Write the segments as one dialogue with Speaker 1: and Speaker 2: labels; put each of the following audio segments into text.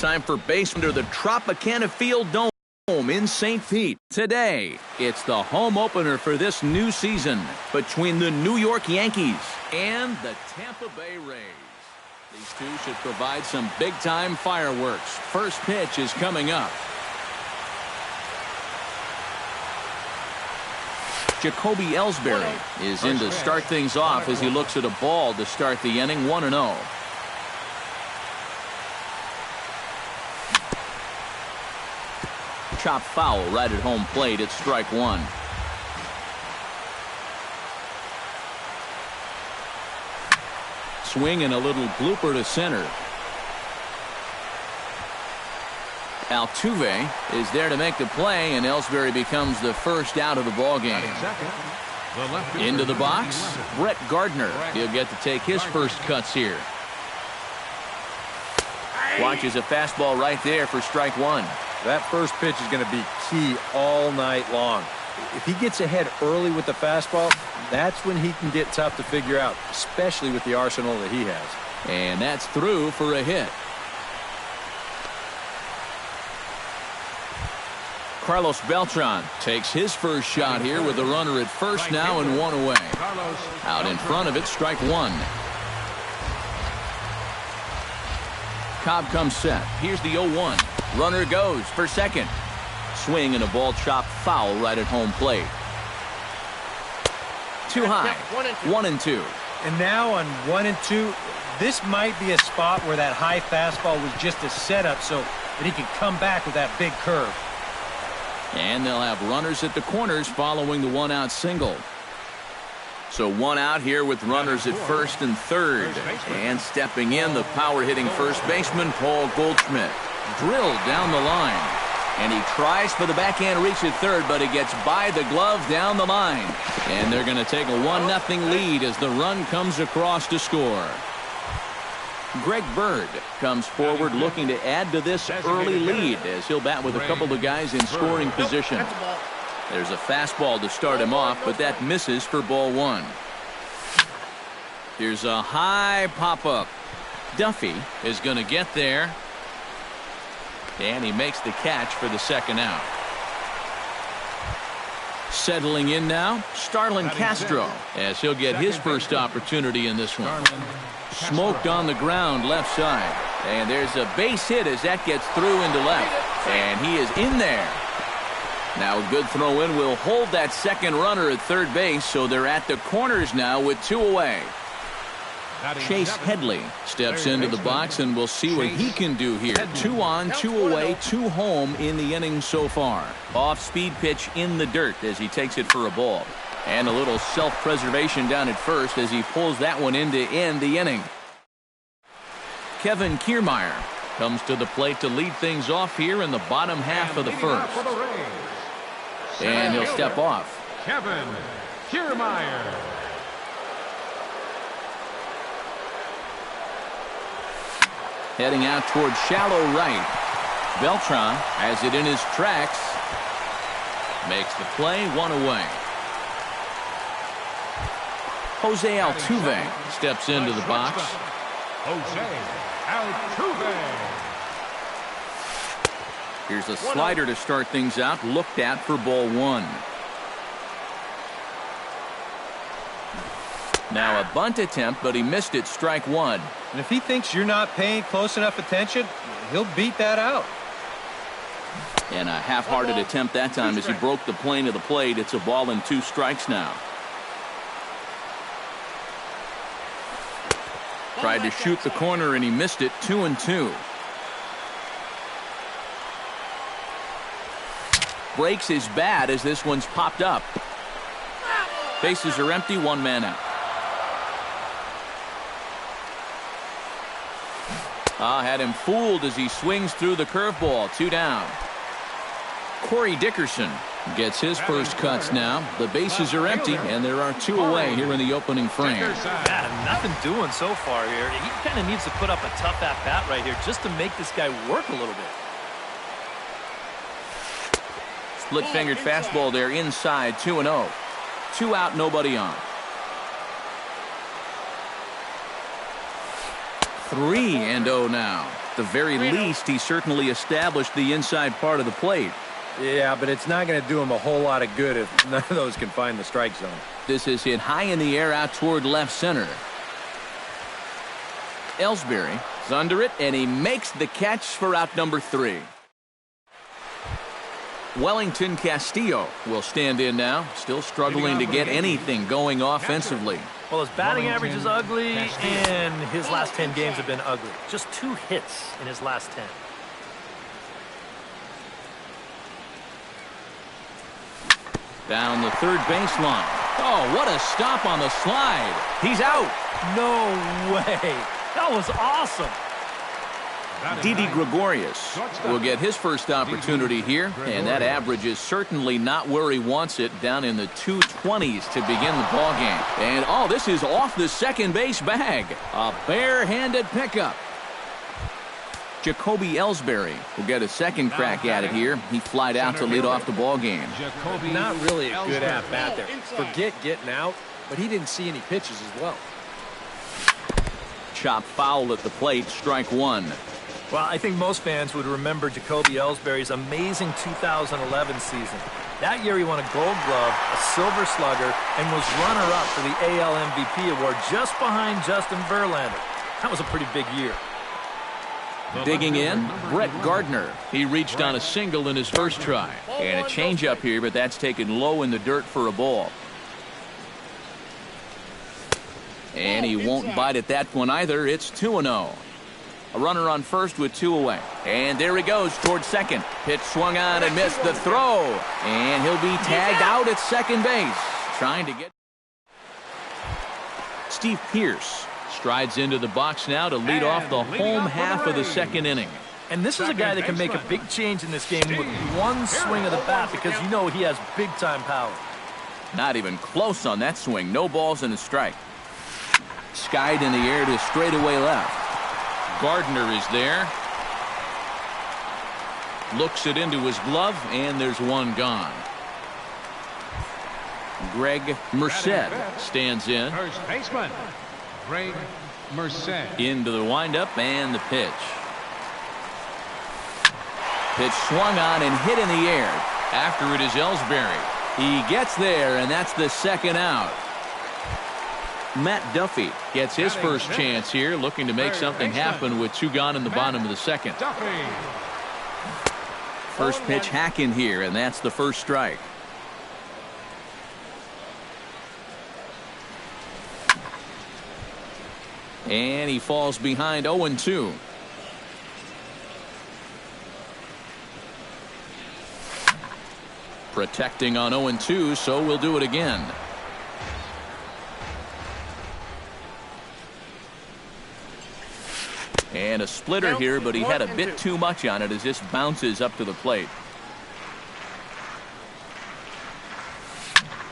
Speaker 1: Time for base under the Tropicana Field Dome in St. Pete. Today, it's the home opener for this new season between the New York Yankees and the Tampa Bay Rays. These two should provide some big-time fireworks. First pitch is coming up. Jacoby Ellsbury is in to start things off as he looks at a ball to start the inning, 1-0. Chop foul right at home plate. It's strike one. Swing and a little blooper to center. Altuve is there to make the play, and Ellsbury becomes the first out of the ballgame. Into the box, Brett Gardner. He'll get to take his first cuts here. Watches a fastball right there for strike one.
Speaker 2: That first pitch is going to be key all night long. If he gets ahead early with the fastball, that's when he can get tough to figure out, especially with the arsenal that he has.
Speaker 1: And that's through for a hit. Carlos Beltran takes his first shot here with a runner at first now and one away. Out in front of it, strike one. Cobb comes set. Here's the 0-1. Runner goes for second. Swing and a ball chopped foul right at home plate. Too high. 1-2.
Speaker 2: And now on 1-2, this might be a spot where that high fastball was just a setup so that he can come back with that big curve.
Speaker 1: And they'll have runners at the corners following the one-out single. So one out here with runners at first and third. And stepping in, the power-hitting first baseman, Paul Goldschmidt. Drilled down the line. And he tries for the backhand reach at third, but he gets by the glove down the line. And they're going to take a 1-0 lead as the run comes across to score. Greg Bird comes forward looking to add to this early lead as he'll bat with a couple of guys in scoring position. There's a fastball to start him off, but that misses for ball one. Here's a high pop-up. Duffy is going to get there. And he makes the catch for the second out. Settling in now, Starlin Castro, as he'll get his first opportunity in this one. Smoked on the ground left side. And there's a base hit as that gets through into left. And he is in there. Now a good throw in will hold that second runner at third base, so they're at the corners now with two away. Chase Headley steps into the box, and we'll see what he can do here. 2 on, 2 away, 2 home in the inning so far. Off-speed pitch in the dirt as he takes it for a ball. And a little self-preservation down at first as he pulls that one in to end the inning. Kevin Kiermaier comes to the plate to lead things off here in the bottom half of the first. And he'll step off.
Speaker 3: Kevin Kiermaier.
Speaker 1: Heading out toward shallow right. Beltran has it in his tracks. Makes the play, 1 away. Jose Altuve steps into the box.
Speaker 3: Jose Altuve.
Speaker 1: Here's a slider to start things out, looked at for ball one. Now a bunt attempt, but he missed it, strike one.
Speaker 2: And if he thinks you're not paying close enough attention, he'll beat that out.
Speaker 1: And a half-hearted attempt that time as he broke the plane of the plate. It's a ball and 2 strikes now. Tried to shoot the corner and he missed it, 2-2. Breaks his bat as this one's popped up. Bases are empty, 1 man out. Had him fooled as he swings through the curveball. 2 down. Corey Dickerson gets his first cuts now. The bases are empty, and there are 2 away here in the opening frame.
Speaker 4: Yeah, nothing doing so far here. He kind of needs to put up a tough at-bat right here just to make this guy work a little bit.
Speaker 1: Split-fingered fastball there inside, 2-0. 2 out, nobody on. 3-0 now. At the very least, he certainly established the inside part of the plate.
Speaker 2: Yeah, but it's not going to do him a whole lot of good if none of those can find the strike zone.
Speaker 1: This is hit high in the air out toward left center. Ellsbury is under it, and he makes the catch for out number 3. Wellington Castillo will stand in now, still struggling to get anything going offensively.
Speaker 4: Well, his batting average is ugly, and his last 10 games have been ugly. Just 2 hits in his last 10.
Speaker 1: Down the third baseline. Oh, what a stop on the slide. He's out.
Speaker 4: No way. That was awesome.
Speaker 1: Didi Gregorius will get his first opportunity here, and that average is certainly not where he wants it, down in the 220s to begin the ballgame. And, oh, this is off the second base bag. A barehanded pickup. Jacoby Ellsbury will get a second crack at it here. He flied out to lead off the ballgame.
Speaker 2: Not really a good at-bat there. Forget getting out, but he didn't see any pitches as well.
Speaker 1: Chop foul at the plate, strike 1.
Speaker 4: Well, I think most fans would remember Jacoby Ellsbury's amazing 2011 season. That year he won a Gold Glove, a Silver Slugger, and was runner-up for the AL MVP award just behind Justin Verlander. That was a pretty big year.
Speaker 1: Digging in, Brett Gardner. He reached on a single in his first try. And a changeup here, but that's taken low in the dirt for a ball. And he won't bite at that one either. It's 2-0. A runner on first with 2 away. And there he goes towards second. Pitch swung on and missed the throw. And he'll be tagged out at second base. Trying to get... Steve Pearce strides into the box now to lead off the home half of the second inning.
Speaker 4: And this is a guy that can make a big change in this game with one swing of the bat, because you know he has big-time power.
Speaker 1: Not even close on that swing. No balls and a strike. Skied in the air to straightaway left. Gardner is there. Looks it into his glove, and there's one gone. Greg Merced stands in.
Speaker 3: First baseman, Greg Merced.
Speaker 1: Into the windup and the pitch. Pitch swung on and hit in the air. After it is Ellsbury. He gets there, and that's the second out. Matt Duffy gets his first chance here, looking to make something happen with 2 gone in the bottom of the second. First pitch hack in here, and that's the first strike. And he falls behind 0-2. Protecting on 0-2, so we'll do it again. And a splitter here, but he had a bit too much on it as this bounces up to the plate.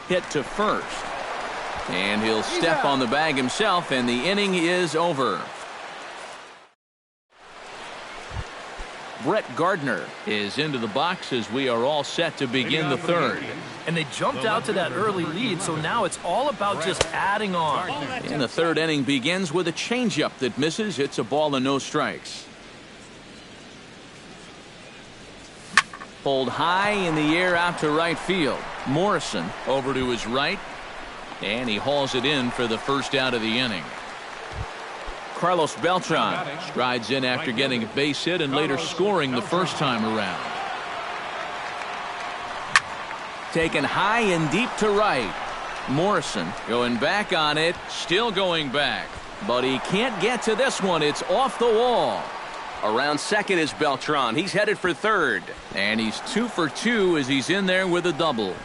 Speaker 1: Hit to first. And he'll step on the bag himself, and the inning is over. Brett Gardner is into the box as we are all set to begin the third.
Speaker 4: And they jumped out to that early lead, so now it's all about just adding on.
Speaker 1: And the third inning begins with a changeup that misses. It's a ball and no strikes. Pulled high in the air out to right field. Morrison over to his right, and he hauls it in for the first out of the inning. Carlos Beltran strides in after getting a base hit and later scoring the first time around. Taken high and deep to right. Morrison going back on it, still going back, but he can't get to this one. It's off the wall. Around second is Beltran. He's headed for third, and he's 2 for 2 as he's in there with a double.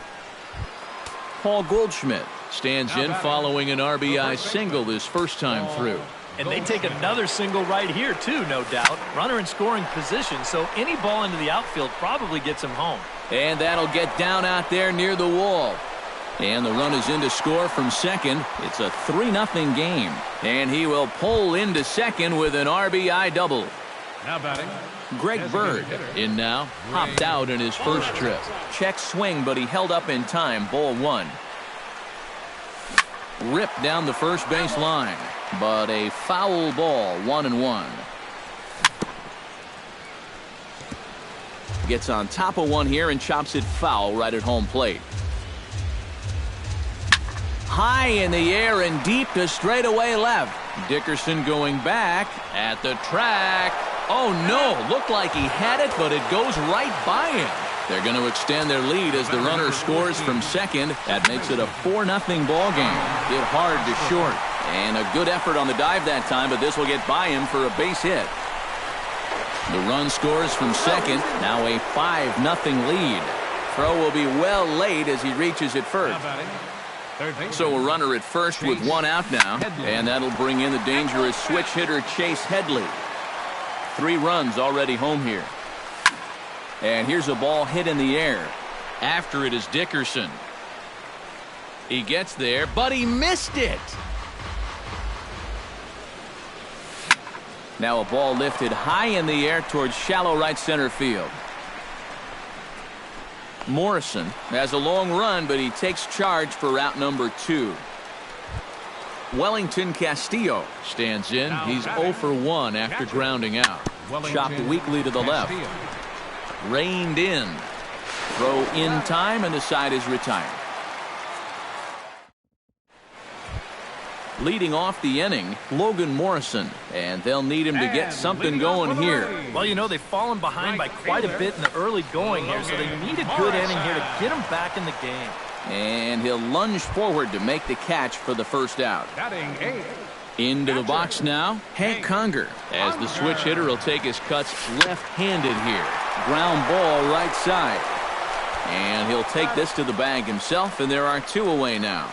Speaker 1: Paul Goldschmidt stands in following an RBI single his first time through.
Speaker 4: And they take another single right here, too, no doubt. Runner in scoring position, so any ball into the outfield probably gets him home.
Speaker 1: And that'll get down out there near the wall. And the run is in to score from second. It's a 3-0 game. And he will pull into second with an RBI double.
Speaker 3: Now batting,
Speaker 1: Greg Bird in now. Hopped out in his first trip. Check swing, but he held up in time. Ball 1. Ripped down the first base line. But a foul ball, 1-1. gets on top of one here and chops it foul right at home plate. High in the air and deep to straightaway left. Dickerson going back at the track. Oh no, looked like he had it, but it goes right by him. They're going to extend their lead as the runner scores from second. That makes it a 4-0 ball game. Hit hard to short. And a good effort on the dive that time, but this will get by him for a base hit. The run scores from second. Now a 5-0 lead. Throw will be well late as he reaches it first. So a runner at first with one out now. And that'll bring in the dangerous switch hitter Chase Headley. 3 runs already home here. And here's a ball hit in the air. After it is Dickerson. He gets there, but he missed it. Now a ball lifted high in the air towards shallow right center field. Morrison has a long run, but he takes charge for route number 2. Wellington Castillo stands in. He's 0 for 1 after grounding out. Chopped weakly to the left. Reined in. Throw in time, and the side is retired. Leading off the inning, Logan Morrison, and they'll need him to get something going here.
Speaker 4: Well, you know, they've fallen behind by quite a bit in the early going here, so they need a good inning here to get them back in the game.
Speaker 1: And he'll lunge forward to make the catch for the first out. Into the box now, Hank Conger, as the switch hitter will take his cuts left-handed here. Ground ball right side. And he'll take this to the bag himself, and there are 2 away now.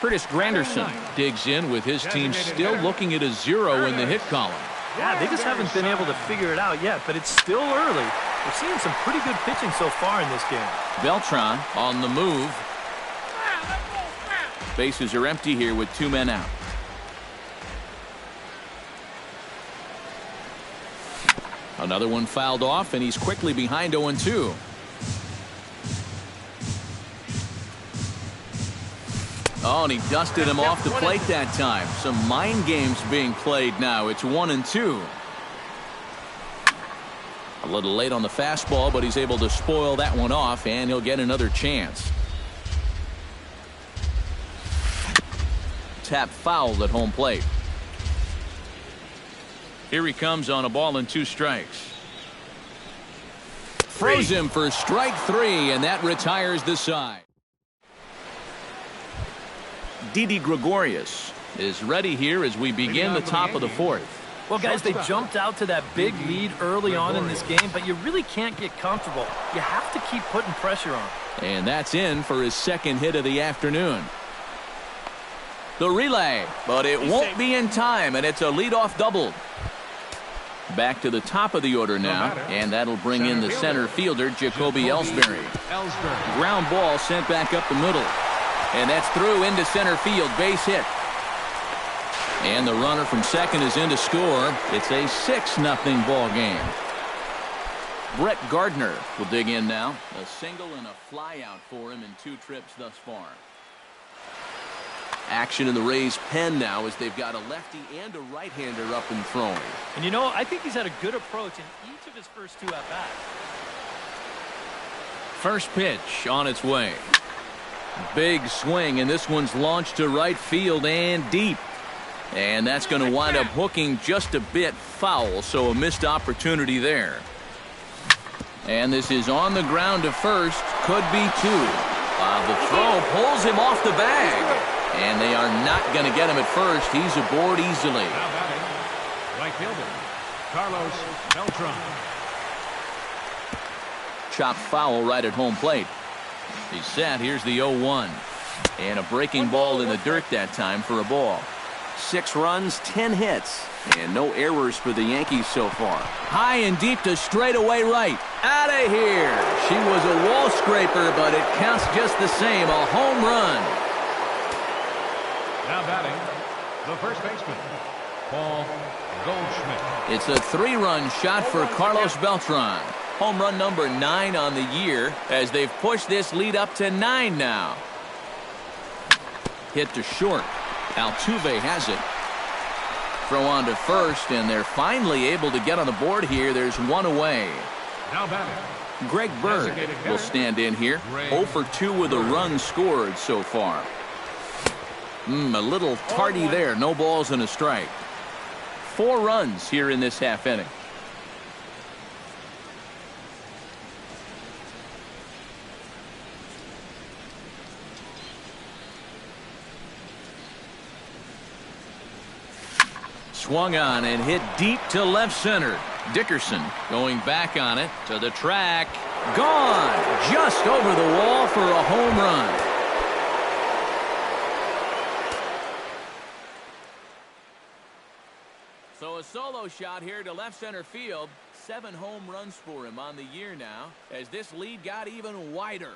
Speaker 1: Curtis Granderson digs in with his team still looking at a 0 in the hit column.
Speaker 4: Yeah, they just haven't been able to figure it out yet, but it's still early. We're seeing some pretty good pitching so far in this game.
Speaker 1: Beltran on the move. Bases are empty here with 2 men out. Another one fouled off, and he's quickly behind 0-2. Oh, and he dusted him off the plate that time. Some mind games being played now. It's 1-2. A little late on the fastball, but he's able to spoil that one off, and he'll get another chance. Tap fouled at home plate. Here he comes on a ball and 2 strikes. Throws him for strike 3, and that retires the side. Didi Gregorius is ready here as we begin the top of the 4th.
Speaker 4: Well, guys, they jumped out to that big lead early on in this game, but you really can't get comfortable. You have to keep putting pressure on.
Speaker 1: And that's in for his 2nd hit of the afternoon. The relay, but it won't be in time, and it's a leadoff double. Back to the top of the order now, and that'll bring in the center fielder, Jacoby Ellsbury. Ground ball sent back up the middle. And that's through into center field, base hit. And the runner from second is in to score. It's a 6-0 ball game. Brett Gardner will dig in now. A single and a fly out for him in 2 trips thus far. Action in the Rays' pen now as they've got a lefty and a right-hander up and throwing.
Speaker 4: And you know, I think he's had a good approach in each of his first 2 at-bats.
Speaker 1: First pitch on its way. Big swing, and this one's launched to right field and deep. And that's going to wind up hooking just a bit foul, so a missed opportunity there. And this is on the ground to first. Could be 2. The throw pulls him off the bag. And they are not going to get him at first. He's aboard easily.
Speaker 3: Right fielder, Carlos Beltran.
Speaker 1: Chopped foul right at home plate. He's set. Here's the 0-1. And a breaking ball in the dirt that time for a ball. 6 runs, 10 hits, and no errors for the Yankees so far. High and deep to straightaway right. Out of here. She was a wall scraper, but it counts just the same. A home run.
Speaker 3: Now batting, the first baseman, Paul Goldschmidt.
Speaker 1: It's a 3-run shot for Carlos Beltran. Home run number 9 on the year as they've pushed this lead up to 9 now. Hit to short. Altuve has it. Throw on to first, and they're finally able to get on the board here. There's 1 away.
Speaker 3: Now batting.
Speaker 1: Greg Bird will stand in here. 0 for 2 with a run scored so far. A little tardy there. No balls and a strike. 4 runs here in this half inning. Swung on and hit deep to left center. Dickerson going back on it to the track. Gone! Just over the wall for a home run. So a solo shot here to left center field. 7 home runs for him on the year now as this lead got even wider.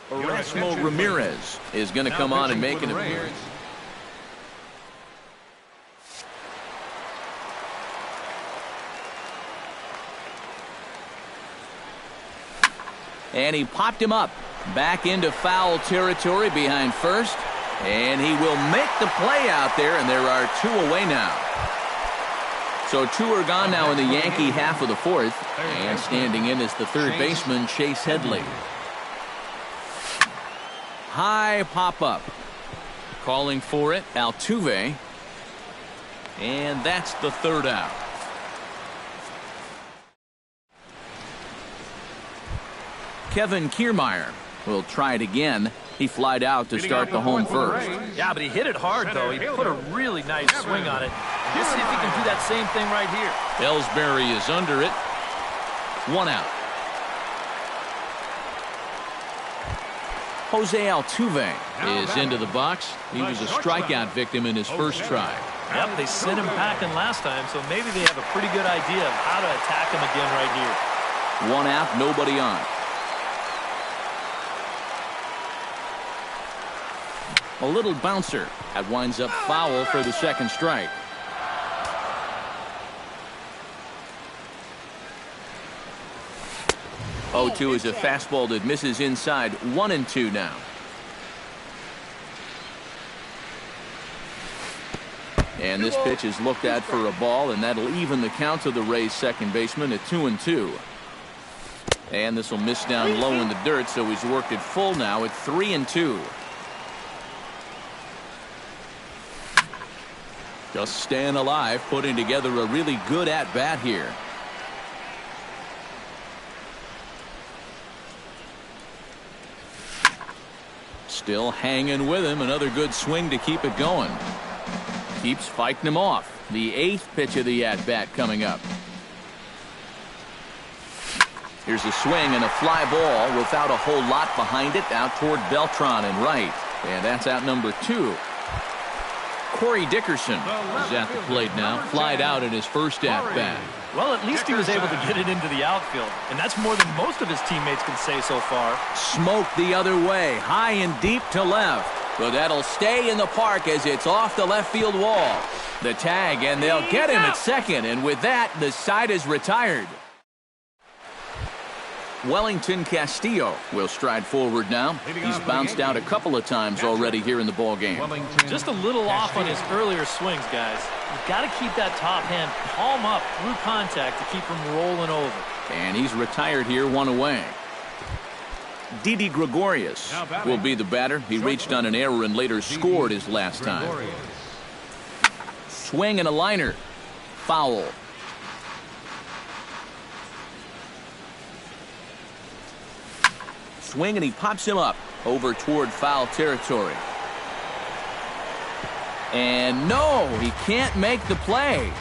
Speaker 1: Erasmo Ramirez is going to come on and make an appearance. And he popped him up back into foul territory behind first. And he will make the play out there, and there are 2 away now. So 2 are gone now in the Yankee half of the 4th. And standing in is the third baseman, Chase Headley. High pop-up. Calling for it, Altuve. And that's the 3rd out. Kevin Kiermaier will try it again. He flied out to start the home first.
Speaker 4: Yeah, but he hit it hard, though. He put a really nice swing on it. Let's see if he can do that same thing right here.
Speaker 1: Ellsbury is under it. 1 out. Jose Altuve is into the box. He was a strikeout victim in his first try.
Speaker 4: Yep, they sent him packing last time, so maybe they have a pretty good idea of how to attack him again right here.
Speaker 1: 1 out, nobody on. A little bouncer. That winds up foul for the second strike. Oh-2 is a fastball that misses inside. 1-2 now. And this pitch is looked at for a ball, and that'll even the count to the Rays second baseman at 2-2. And this will miss down low in the dirt, so he's worked it full now at 3-2. Just staying alive, putting together a really good at-bat here. Still hanging with him. Another good swing to keep it going. Keeps fighting him off. The 8th pitch of the at-bat coming up. Here's a swing and a fly ball without a whole lot behind it out toward Beltran and right. And that's out number 2. Corey Dickerson is at the plate now. Flied out in his first at-bat.
Speaker 4: Well, at least he was able to get it into the outfield. And that's more than most of his teammates can say so far.
Speaker 1: Smoked the other way. High and deep to left. But that'll stay in the park as it's off the left field wall. The tag, and they'll get him at second. And with that, the side is retired. Wellington Castillo will stride forward now. He's bounced out a couple of times already here in the ball game.
Speaker 4: Just a little off on his earlier swings, guys. You've got to keep that top hand palm up through contact to keep him rolling over.
Speaker 1: And he's retired here, 1 away. Didi Gregorius will be the batter. He reached on an error and later scored his last time. Swing and a liner. Foul. Swing and he pops him up over toward foul territory. And no, he can't make the play.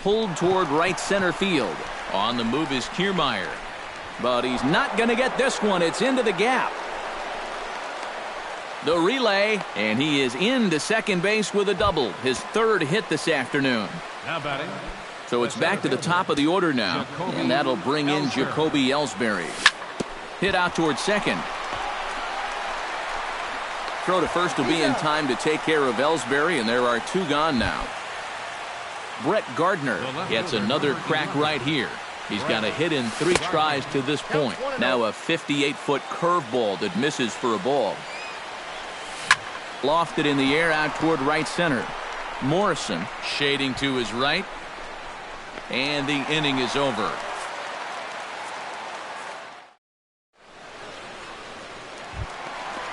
Speaker 1: Pulled toward right center field. On the move is Kiermaier. But he's not going to get this one. It's into the gap. The relay, and he is into second base with a double. His 3rd hit this afternoon.
Speaker 3: Now batting.
Speaker 1: So it's back to the top of the order now, and that'll bring in Jacoby Ellsbury. Hit out towards second. Throw to first will be in time to take care of Ellsbury, and there are 2 gone now. Brett Gardner gets another crack right here. He's got a hit in 3 tries to this point. Now a 58-foot curveball that misses for a ball. Lofted in the air out toward right center. Morrison shading to his right. And the inning is over.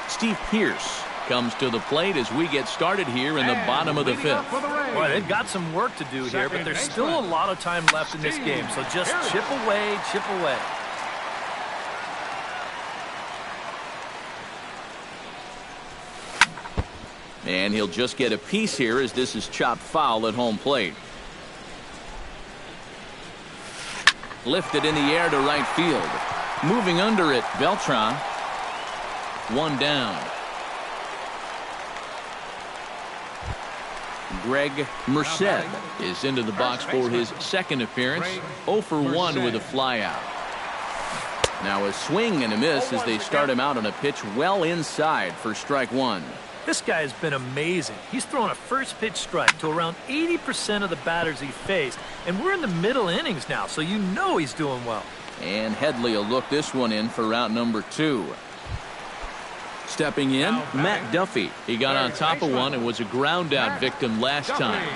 Speaker 1: Steve Pearce comes to the plate as we get started here in the bottom of the 5th.
Speaker 4: Boy, they've got some work to do here, but there's still a lot of time left in this game, so just chip away, chip away.
Speaker 1: And he'll just get a piece here as this is chopped foul at home plate. Lifted in the air to right field. Moving under it, Beltran. 1 down. Greg Merced is into the box for his second appearance. 0 for 1 with a flyout. Now a swing and a miss as they start him out on a pitch well inside for strike 1.
Speaker 4: This guy has been amazing. He's thrown a first pitch strike to around 80% of the batters he faced, and we're in the middle innings now, so you know he's doing well.
Speaker 1: And Headley will look this one in for route number 2. Stepping in, Matt Duffy. He got on top of one and was a ground out victim last time.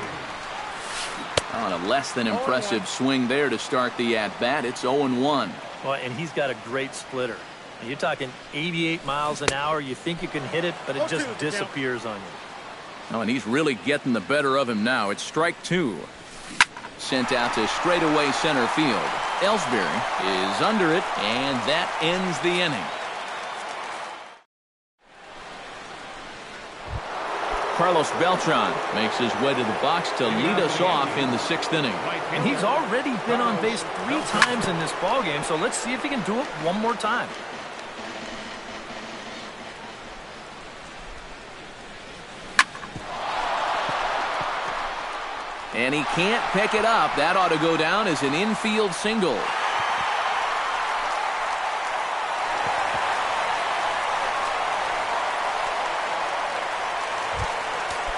Speaker 1: On a less than impressive swing there to start the at-bat. It's 0-1.
Speaker 4: Well, and he's got a great splitter. You're talking 88 miles an hour. You think you can hit it, but it just disappears on you.
Speaker 1: Oh, and he's really getting the better of him now. It's strike 2. Sent out to straightaway center field. Ellsbury is under it, and that ends the inning. Carlos Beltran makes his way to the box to lead us off in the 6th inning.
Speaker 4: And he's already been on base 3 times in this ballgame, so let's see if he can do it one more time.
Speaker 1: And he can't pick it up. That ought to go down as an infield single.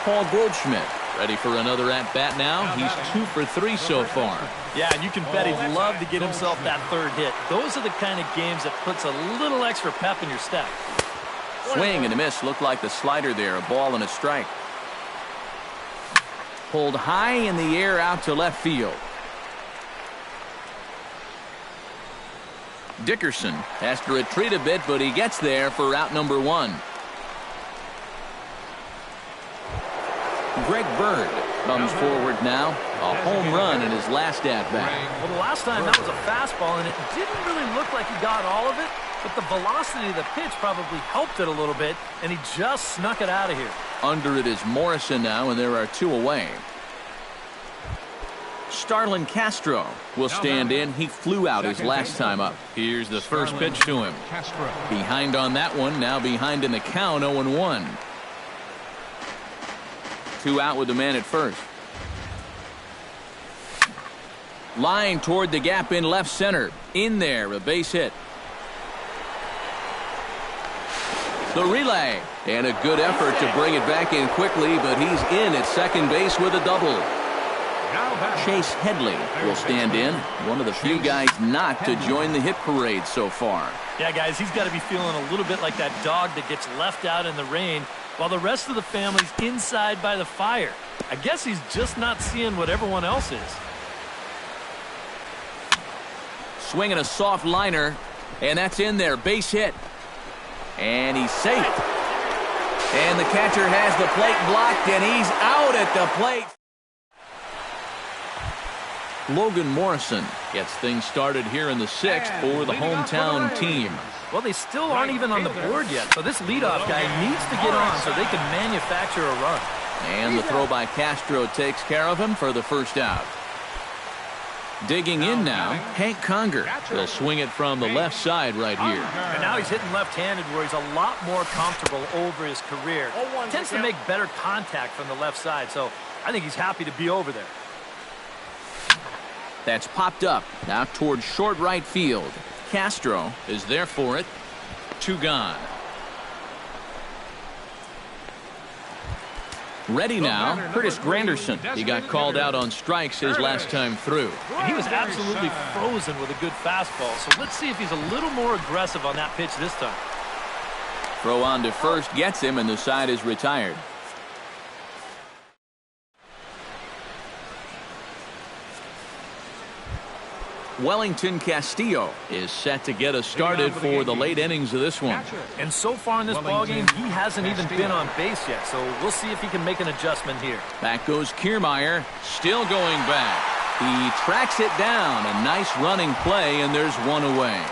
Speaker 1: Paul Goldschmidt ready for another at-bat now. He's 2 for 3 so far.
Speaker 4: Yeah, and you can bet he'd love to get himself that 3rd hit. Those are the kind of games that puts a little extra pep in your step.
Speaker 1: Swing and a miss. Looked like the slider there. A ball and a strike. Pulled high in the air out to left field. Dickerson has to retreat a bit, but he gets there for out number 1. Greg Bird comes forward now. A home run in his last at-bat.
Speaker 4: Well, the last time that was a fastball, and it didn't really look like he got all of it, but the velocity of the pitch probably helped it a little bit, and he just snuck it out of here.
Speaker 1: Under it is Morrison now, and there are 2 away. Starlin Castro will stand in. He flew out his last time up. Here's the first pitch to him. Behind on that one, now behind in the count, 0-1. 2 out with the man at first. Line toward the gap in left center. In there, a base hit. The relay, and a good effort to bring it back in quickly, but he's in at second base with a double. Chase Headley will stand in, one of the few guys not to join the hit parade so far.
Speaker 4: Yeah, guys, he's got to be feeling a little bit like that dog that gets left out in the rain while the rest of the family's inside by the fire. I guess he's just not seeing what everyone else is.
Speaker 1: Swinging a soft liner, and that's in there. Base hit. And he's safe. And the catcher has the plate blocked, and he's out at the plate. Logan Morrison gets things started here in the 6th for the hometown team.
Speaker 4: Well, they still aren't even on the board yet, so this leadoff guy needs to get on so they can manufacture a run.
Speaker 1: And the throw by Castro takes care of him for the first out. Digging in now, Hank Conger will swing it from the left side right here.
Speaker 4: And now he's hitting left-handed where he's a lot more comfortable over his career. Tends to make better contact from the left side, so I think he's happy to be over there.
Speaker 1: That's popped up now toward short right field. Castro is there for it. 2 gone. Ready now, Curtis Granderson. He got called out on strikes his last time through.
Speaker 4: And he was absolutely frozen with a good fastball, so let's see if he's a little more aggressive on that pitch this time.
Speaker 1: Throw on to first gets him, and the side is retired. Wellington Castillo is set to get us started for the late innings of this one.
Speaker 4: And so far in this ballgame, he hasn't even been on base yet, so we'll see if he can make an adjustment here.
Speaker 1: Back goes Kiermaier, still going back. He tracks it down. A nice running play, and there's one away.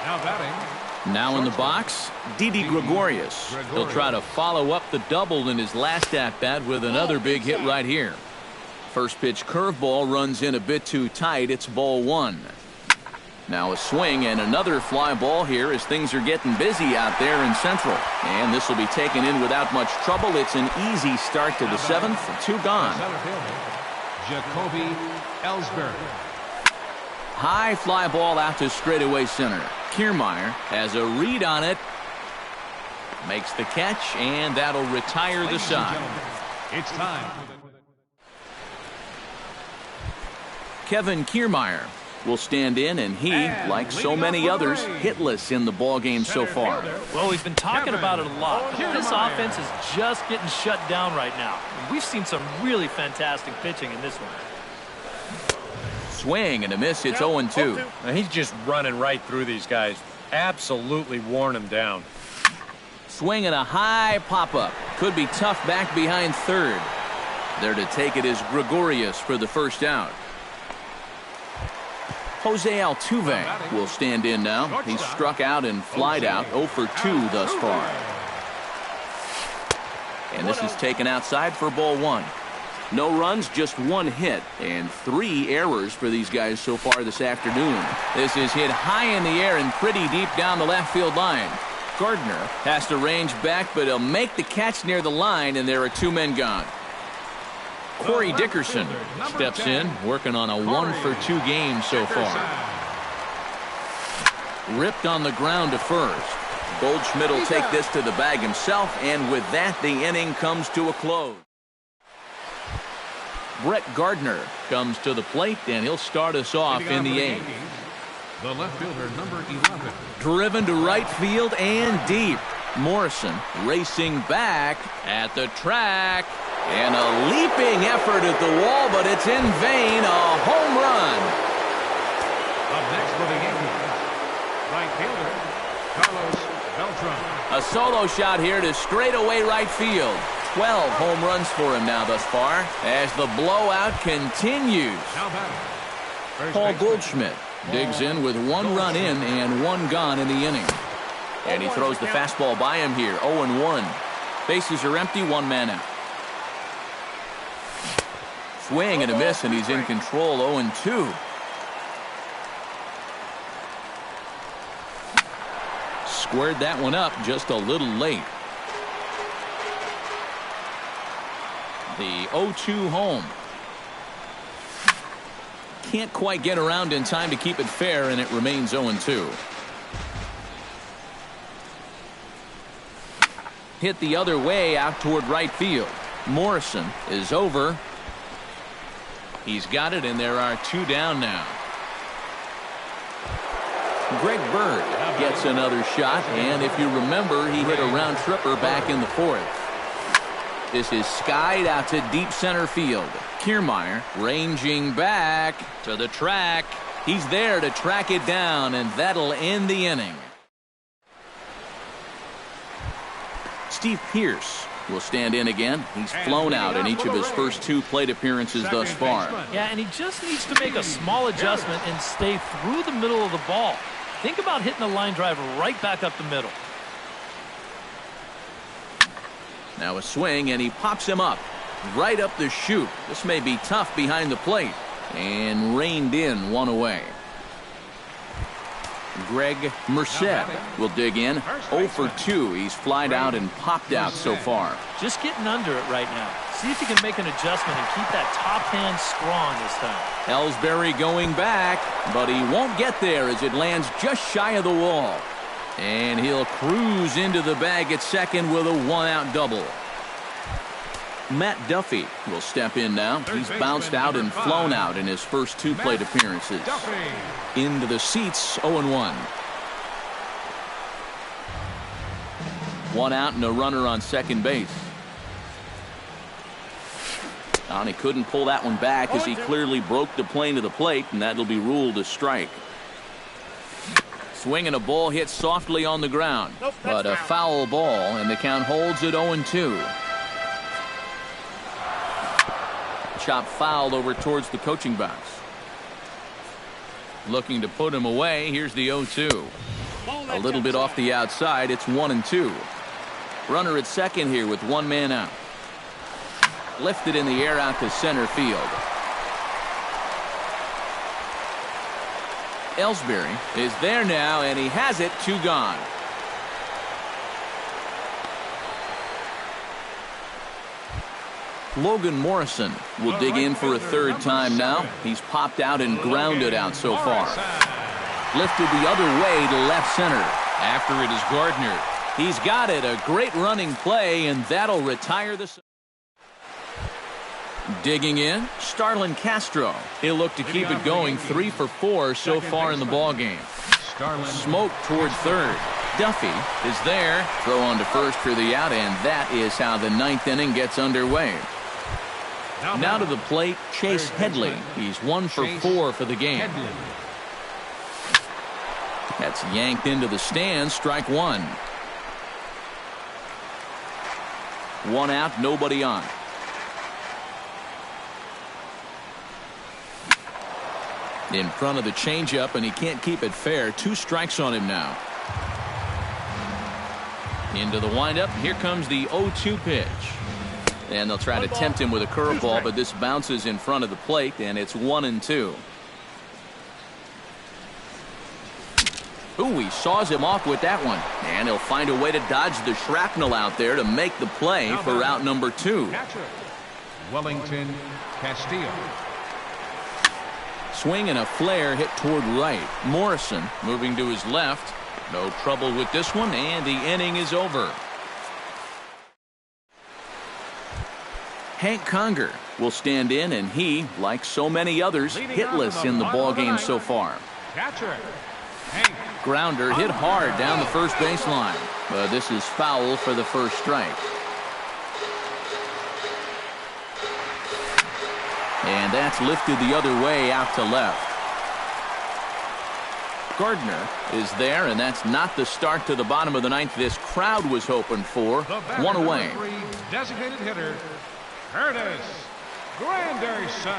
Speaker 3: Now batting.
Speaker 1: Now in the box, Didi Gregorius. He'll try to follow up the double in his last at-bat with another big hit right here. First pitch curveball runs in a bit too tight. It's ball 1. Now a swing and another fly ball here as things are getting busy out there in Central. And this will be taken in without much trouble. It's an easy start to the 7th. 2 gone.
Speaker 3: Jacoby Ellsbury.
Speaker 1: High fly ball out to straightaway center. Kiermaier has a read on it. Makes the catch, and that'll retire the side.
Speaker 3: It's time.
Speaker 1: Kevin Kiermaier will stand in, and he, like so many others, hitless in the ballgame so far.
Speaker 4: Well, we've been talking about it a lot. This offense is just getting shut down right now. We've seen some really fantastic pitching in this one.
Speaker 1: Swing and a miss. It's 0-2.
Speaker 2: Now he's just running right through these guys. Absolutely worn them down.
Speaker 1: Swing and a high pop-up. Could be tough back behind third. There to take it is Gregorius for the first out. Jose Altuve will stand in now. He's struck out and flied out 0 for 2 thus far. And this is taken outside for ball 1. No runs, just 1 hit, and 3 errors for these guys so far this afternoon. This is hit high in the air and pretty deep down the left field line. Gardner has to range back, but he'll make the catch near the line, and there are 2 men gone. Corey Dickerson steps in, working on a 1 for 2 game so far. Ripped on the ground to first. Goldschmidt will take this to the bag himself, and with that, the inning comes to a close. Brett Gardner comes to the plate, and he'll start us off in the 8th.
Speaker 3: The left fielder, number 11.
Speaker 1: Driven to right field and deep. Morrison racing back at the track. And a leaping effort at the wall, but it's in vain. A home run.
Speaker 3: Up next for the Yankees, right fielder, Carlos Beltran.
Speaker 1: A solo shot here to straightaway right field. 12 home runs for him now thus far as the blowout continues.
Speaker 3: Now batting.
Speaker 1: Paul Goldschmidt digs in with 1 run in and 1 gone in the inning. And he throws the fastball by him here, 0-1. Bases are empty, 1 man out. Swing and a miss, and he's in control, 0-2. Squared that one up just a little late. The 0-2 home. Can't quite get around in time to keep it fair, and it remains 0-2. Hit the other way out toward right field. Morrison is over. He's got it, and there are 2 down now. Greg Bird gets another shot, and if you remember, he hit a round tripper back in the 4th. This is skied out to deep center field. Kiermaier ranging back to the track. He's there to track it down, and that'll end the inning. Steve Pearce will stand in again. He's flown out in each of his first 2 plate appearances thus far.
Speaker 4: Yeah, and he just needs to make a small adjustment and stay through the middle of the ball. Think about hitting a line drive right back up the middle.
Speaker 1: Now a swing, and he pops him up right up the chute. This may be tough behind the plate, and reined in 1 away. Greg Merced will dig in. 0 for 2. He's flied out and popped out so far.
Speaker 4: Just getting under it right now. See if he can make an adjustment and keep that top hand strong this time.
Speaker 1: Ellsbury going back, but he won't get there as it lands just shy of the wall. And he'll cruise into the bag at second with a 1-out double. Matt Duffy will step in now. He's bounced out and flown out in his first 2 plate appearances. Into the seats, 0-1. 1 out and a runner on second base. And he couldn't pull that one back as he clearly broke the plane to the plate, and that'll be ruled a strike. Swinging a ball hit softly on the ground, but a foul ball, and the count holds at 0-2. Chop fouled over towards the coaching box. Looking to put him away. Here's the 0-2. A little bit off the outside. It's 1-2. Runner at second here with 1 man out. Lifted in the air out to center field. Ellsbury is there now, and he has it. 2 gone. Logan Morrison will dig in for a 3rd time now. He's popped out and grounded out so far. Lifted the other way to left center. After it is Gardner. He's got it. A great running play, and that'll retire the... Digging in, Starlin Castro. He'll look to keep it going. 3 for 4 so far in the ballgame. Smoke toward third. Duffy is there. Throw on to first for the out, and that is how the 9th inning gets underway. Now to the plate, Chase Headley. He's 1 for 4 for the game. That's yanked into the stands. Strike 1. 1 out, nobody on. In front of the changeup, and he can't keep it fair. 2 strikes on him now. Into the windup. Here comes the 0-2 pitch. And they'll try to tempt him with a curveball, but this bounces in front of the plate, and it's 1-2. Ooh, he saws him off with that one. And he'll find a way to dodge the shrapnel out there to make the play for route number 2.
Speaker 3: Wellington Castillo.
Speaker 1: Swing and a flare hit toward right. Morrison moving to his left. No trouble with this one, and the inning is over. Hank Conger will stand in, and he, like so many others, hitless in the ballgame so far. Grounder hit hard down the first baseline, but this is foul for the first strike. And that's lifted the other way out to left. Gardner is there, and that's not the start to the bottom of the 9th this crowd was hoping for. 1 away.
Speaker 3: Designated hitter, Curtis Granderson.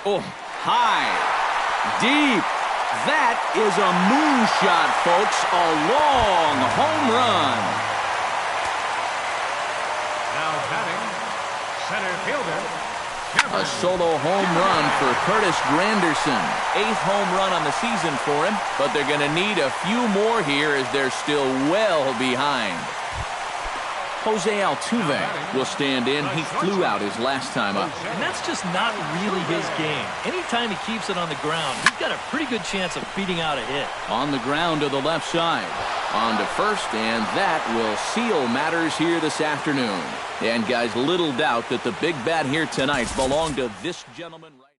Speaker 1: Oh, high, deep. That is a moonshot, folks. A long home run.
Speaker 3: Now batting, center fielder.
Speaker 1: A solo home run for Curtis Granderson. 8th home run on the season for him, but they're going to need a few more here as they're still well behind. Jose Altuve will stand in. He flew out his last time up.
Speaker 4: And that's just not really his game. Anytime he keeps it on the ground, he's got a pretty good chance of beating out a hit.
Speaker 1: On the ground to the left side. On to first, and that will seal matters here this afternoon. And guys, little doubt that the big bat here tonight belonged to this gentleman right